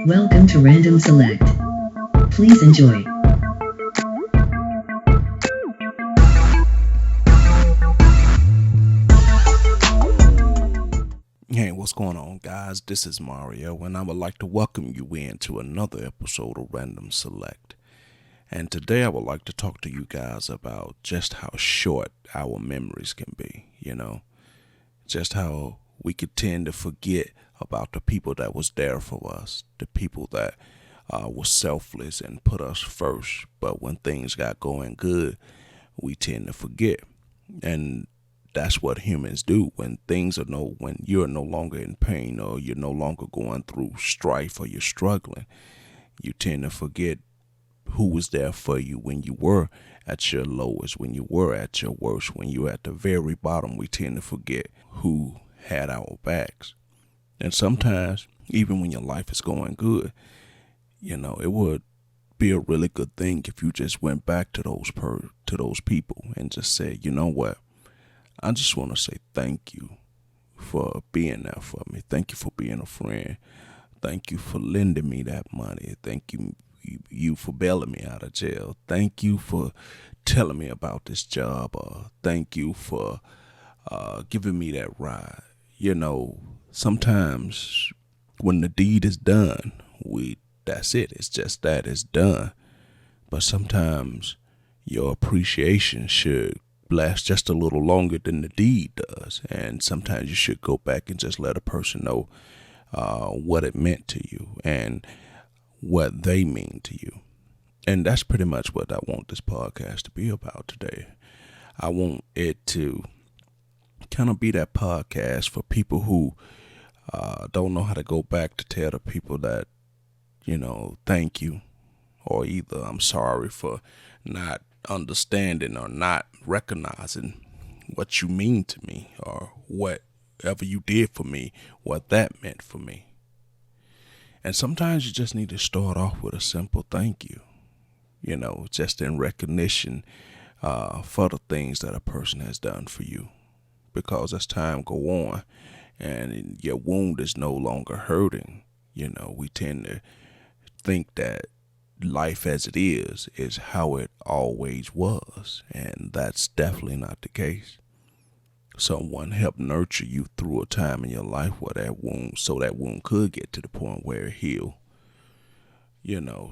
Welcome to Random Select. Please enjoy. Hey, what's going on, guys? This is Mario, and I would like to welcome you into another episode of Random Select. And today I would like to talk to you guys about just how short our memories can be, just how we could tend to forget about the people that was there for us, the people that were selfless and put us first. But when things got going good, we tend to forget. And that's what humans do when when you're no longer in pain or you're no longer going through strife or you're struggling. You tend to forget who was there for you when you were at your lowest, when you were at your worst, when you were at the very bottom. We tend to forget who had our backs. And sometimes, even when your life is going good, it would be a really good thing if you just went back to those people and just said, you know what? I just want to say thank you for being there for me. Thank you for being a friend. Thank you for lending me that money. Thank you for bailing me out of jail. Thank you for telling me about this job. Thank you for giving me that ride. Sometimes when the deed is done, that's it. It's just that it's done. But sometimes your appreciation should last just a little longer than the deed does. And sometimes you should go back and just let a person know what it meant to you and what they mean to you. And that's pretty much what I want this podcast to be about today. I want it to kind of be that podcast for people who don't know how to go back to tell the people that, thank you, or either I'm sorry for not understanding or not recognizing what you mean to me or whatever you did for me, what that meant for me. And sometimes you just need to start off with a simple thank you, just in recognition for the things that a person has done for you. Because as time go on and your wound is no longer hurting, we tend to think that life as it is how it always was, and that's definitely not the case. Someone helped nurture you through a time in your life where that wound could get to the point where it healed.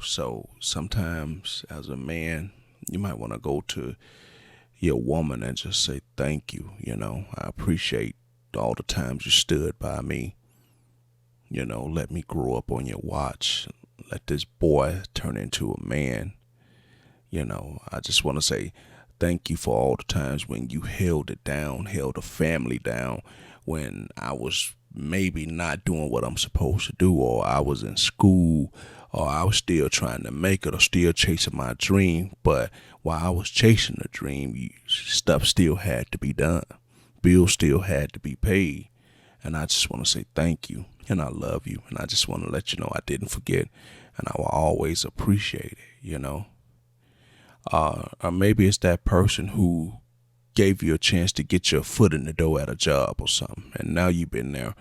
So sometimes as a man, you might want to go to your woman and just say thank you. I appreciate all the times you stood by me. Let me grow up on your watch. Let this boy turn into a man. I just want to say thank you for all the times when you held it down, held the family down, when I was maybe not doing what I'm supposed to do, or I was in school, or I was still trying to make it, or still chasing my dream. But while I was chasing the dream, stuff still had to be done. Bills still had to be paid. And I just want to say thank you, and I love you, and I just want to let you know I didn't forget, and I will always appreciate it, Or maybe it's that person who gave you a chance to get your foot in the door at a job or something, and now you've been there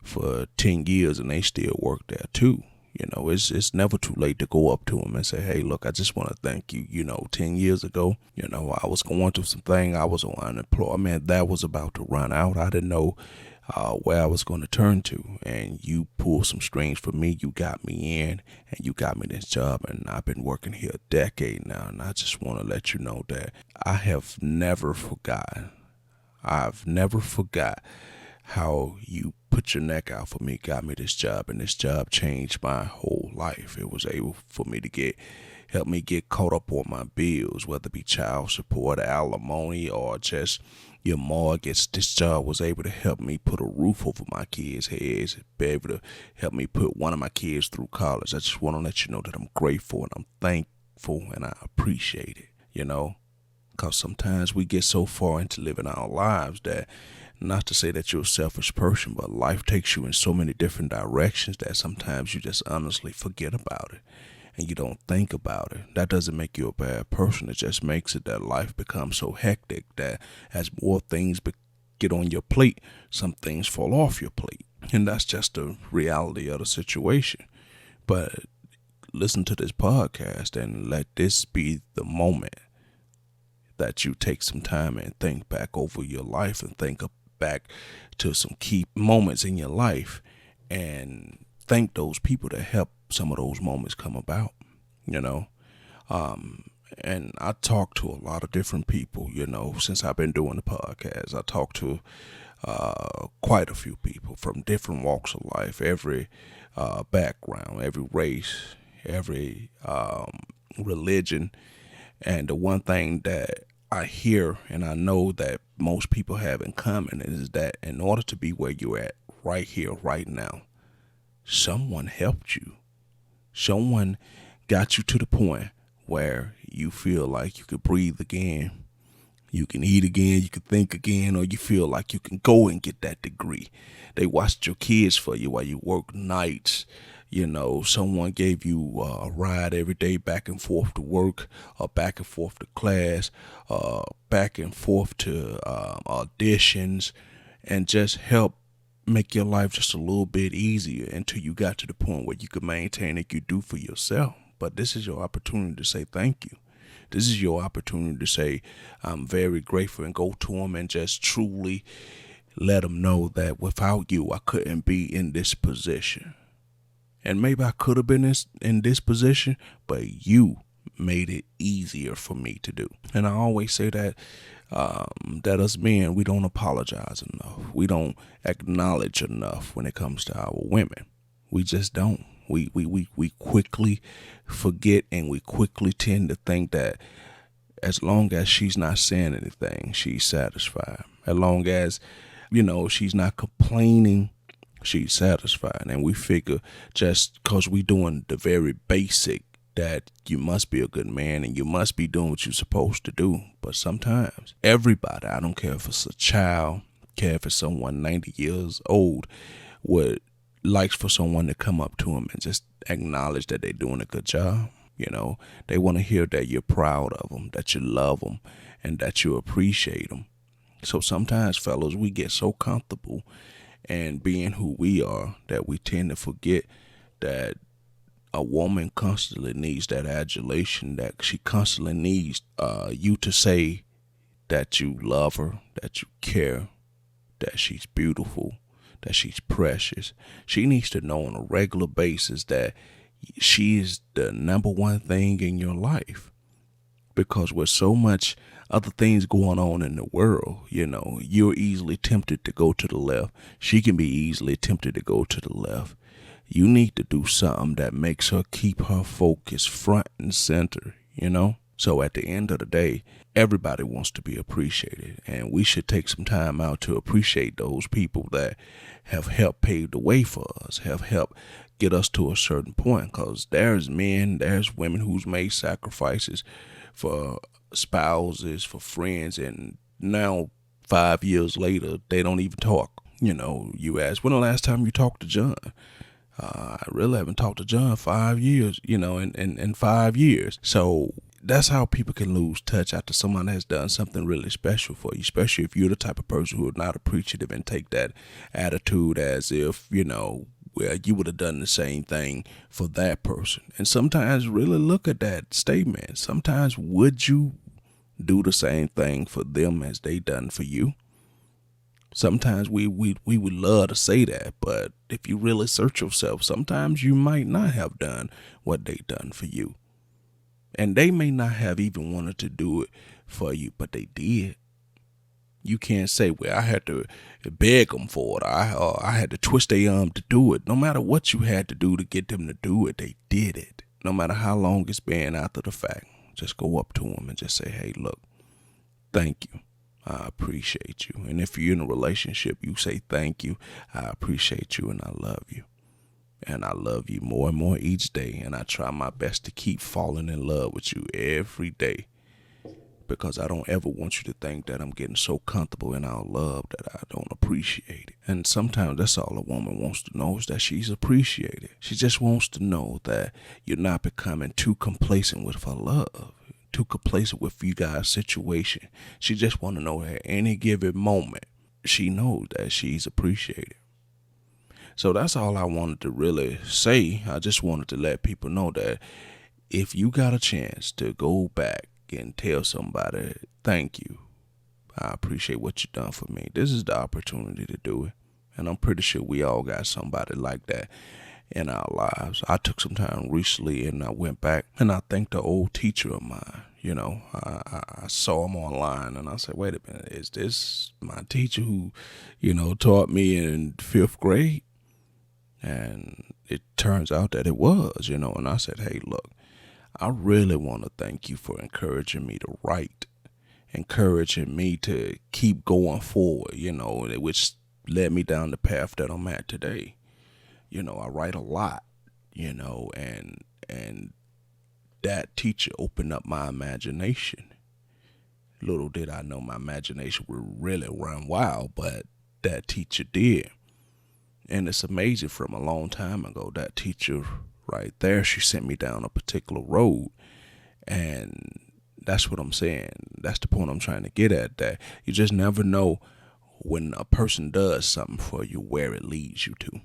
for 10 years and they still work there too. It's never too late to go up to them and say, hey, look, I just want to thank you. 10 years ago, I was going through something. I was on unemployment. That was about to run out. I didn't know where I was going to turn to. And you pulled some strings for me. You got me in and you got me this job. And I've been working here a decade now. And I just want to let you know that I have never forgotten. I've never forgot how you put your neck out for me, got me this job, and this job changed my whole life. It was able for me to help me get caught up on my bills, whether it be child support, alimony, or just your mortgage. This job was able to help me put a roof over my kids' heads, be able to help me put one of my kids through college. I just want to let you know that I'm grateful and I'm thankful and I appreciate it, because sometimes we get so far into living our lives that, not to say that you're a selfish person, but life takes you in so many different directions that sometimes you just honestly forget about it and you don't think about it. That doesn't make you a bad person. It just makes it that life becomes so hectic that as more things get on your plate, some things fall off your plate. And that's just the reality of the situation. But listen to this podcast and let this be the moment that you take some time and think back over your life and think back to some key moments in your life and thank those people that helped some of those moments come about, you know. And I talk to a lot of different people, since I've been doing the podcast. I talk to quite a few people from different walks of life, every background, every race, every religion. And the one thing that I hear and I know that most people have in common is that in order to be where you're at right here, right now, someone helped you. Someone got you to the point where you feel like you could breathe again, you can eat again, you can think again, or you feel like you can go and get that degree. They watched your kids for you while you work nights. Someone gave you a ride every day back and forth to work, or back and forth to class, back and forth to auditions, and just help make your life just a little bit easier until you got to the point where you could maintain it you do for yourself. But this is your opportunity to say thank you. This is your opportunity to say, I'm very grateful, and go to them and just truly let them know that without you, I couldn't be in this position. And maybe I could have been in this position, but you made it easier for me to do. And I always say that that us men, we don't apologize enough. We don't acknowledge enough when it comes to our women. We just don't. We quickly forget, and we quickly tend to think that as long as she's not saying anything, she's satisfied. As long as, she's not complaining, she's satisfied. And we figure just because we doing the very basic that you must be a good man and you must be doing what you're supposed to do. But sometimes everybody, I don't care if it's a child, care if it's someone 90 years old, would likes for someone to come up to them and just acknowledge that they're doing a good job. They want to hear that you're proud of them, that you love them, and that you appreciate them. So sometimes, fellas, we get so comfortable and being who we are that we tend to forget that a woman constantly needs that adulation, that she constantly needs you to say that you love her, that you care, that she's beautiful, that she's precious. She needs to know on a regular basis that she is the number one thing in your life. Because with so much other things going on in the world, you're easily tempted to go to the left. She can be easily tempted to go to the left. You need to do something that makes her keep her focus front and center, So at the end of the day, everybody wants to be appreciated, and we should take some time out to appreciate those people that have helped pave the way for us, have helped get us to a certain point, because there's men, there's women who's made sacrifices for spouses, for friends, and now 5 years later, they don't even talk. You ask, when the last time you talked to John? I really haven't talked to John 5 years, in 5 years. So that's how people can lose touch after someone has done something really special for you, especially if you're the type of person who is not appreciative and take that attitude as if, well, you would have done the same thing for that person. And sometimes really look at that statement. Sometimes would you do the same thing for them as they done for you? Sometimes we would love to say that, but if you really search yourself, sometimes you might not have done what they done for you. And they may not have even wanted to do it for you, but they did. You can't say, well, I had to beg them for it. I had to twist their arm to do it. No matter what you had to do to get them to do it, they did it. No matter how long it's been after the fact, just go up to them and just say, hey, look, thank you. I appreciate you. And if you're in a relationship, you say thank you. I appreciate you and I love you. And I love you more and more each day. And I try my best to keep falling in love with you every day. Because I don't ever want you to think that I'm getting so comfortable in our love that I don't appreciate it. And sometimes that's all a woman wants to know, is that she's appreciated. She just wants to know that you're not becoming too complacent with her love, too complacent with you guys' situation. She just want to know that at any given moment, she knows that she's appreciated. So that's all I wanted to really say. I just wanted to let people know that if you got a chance to go back and tell somebody, thank you, I appreciate what you done for me, this is the opportunity to do it. And I'm pretty sure we all got somebody like that in our lives. I took some time recently and I went back and I thanked the old teacher of mine. You know, I saw him online and I said, wait a minute, is this my teacher who, taught me in 5th grade? And it turns out that it was, and I said, hey, look, I really want to thank you for encouraging me to write, encouraging me to keep going forward, which led me down the path that I'm at today. I write a lot, and that teacher opened up my imagination. Little did I know my imagination would really run wild, but that teacher did. And it's amazing, from a long time ago, that teacher right there, she sent me down a particular road. And that's what I'm saying. That's the point I'm trying to get at, that you just never know when a person does something for you where it leads you to.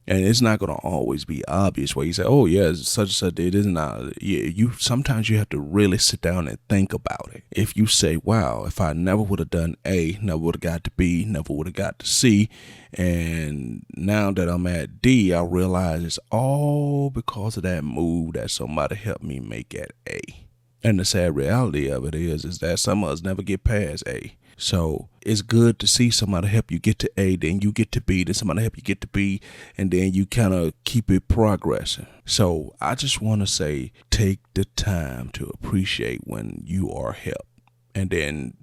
And it's not going to always be obvious where you say, oh, yeah, such and such did, isn't it? Sometimes you have to really sit down and think about it. If you say, wow, if I never would have done A, never would have got to B, never would have got to C, and now that I'm at D, I realize it's all because of that move that somebody helped me make at A. And the sad reality of it is that some of us never get past A. So it's good to see somebody help you get to A, then you get to B, then somebody help you get to B, and then you kind of keep it progressing. So I just want to say, take the time to appreciate when you are helped. And then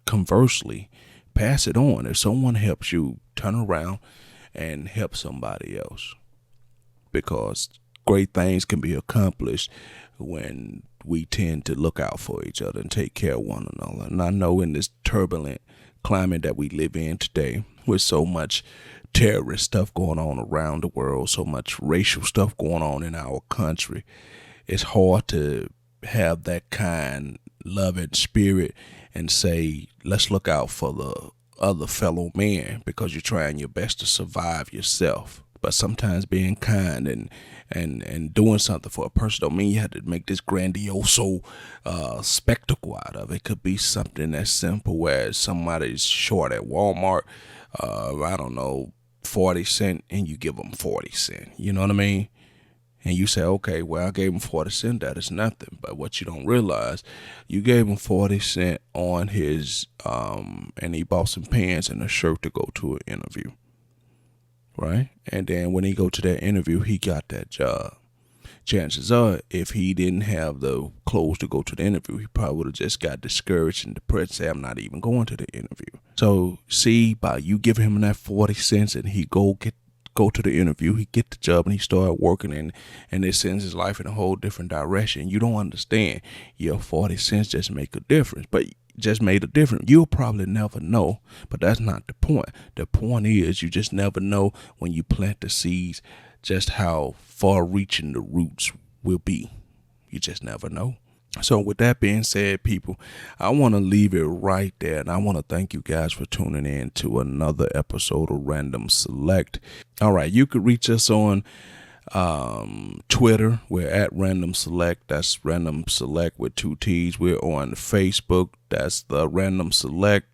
conversely, pass it on. If someone helps you, turn around and help somebody else. Because great things can be accomplished when we tend to look out for each other and take care of one another. And I know in this turbulent climate that we live in today, with so much terrorist stuff going on around the world, so much racial stuff going on in our country, it's hard to have that kind loving spirit and say, let's look out for the other fellow man, because you're trying your best to survive yourself. But sometimes being kind and doing something for a person don't mean you have to make this grandiose spectacle out of it. It could be something as simple as somebody's short at Walmart, 40 cents, and you give them 40 cents. You know what I mean? And you say, okay, well, I gave him 40 cents. That is nothing. But what you don't realize, you gave him 40 cents on his, and he bought some pants and a shirt to go to an interview. Right? And then when he go to that interview, he got that job. Chances are, if he didn't have the clothes to go to the interview, he probably would have just got discouraged and depressed, say, I'm not even going to the interview. So see, by you giving him that 40 cents and he go to the interview, he get the job and he start working, and it sends his life in a whole different direction. You don't understand. Your 40 cents just make a difference, but just made a difference. You'll probably never know, but that's not the point. The point is, you just never know when you plant the seeds just how far reaching the roots will be. You just never know. So with that being said, people, I want to leave it right there, and I want to thank you guys for tuning in to another episode of Random Select. All right, you could reach us on Twitter. We're at Random Select. That's Random Select with 2 T's. We're on Facebook. That's the Random Select.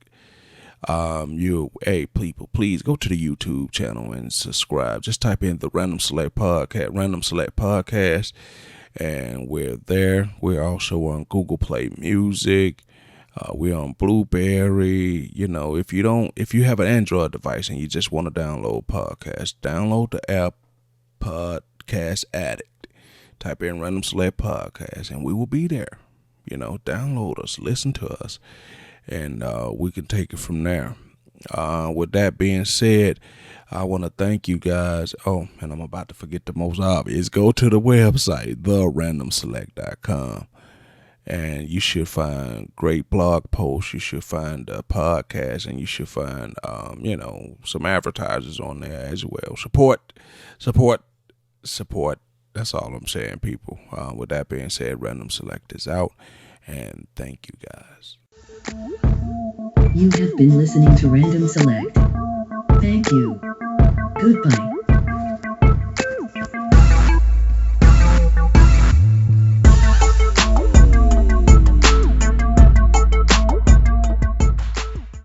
People, please go to the YouTube channel and subscribe. Just type in the Random Select Podcast, and we're there. We're also on Google Play Music. We're on Blueberry. If you have an Android device and you just want to download podcasts, download the app Podcast Addict. Type in Random Select Podcast and we will be there. Download us, listen to us, and we can take it from there. With that being said, I want to thank you guys. Oh, and I'm about to forget the most obvious. Go to the website, therandomselect.com, and you should find great blog posts. You should find a podcast, and you should find, some advertisers on there as well. Support. That's all I'm saying, people. With that being said, Random Select is out, and thank you guys. You have been listening to Random Select. Thank you. Goodbye.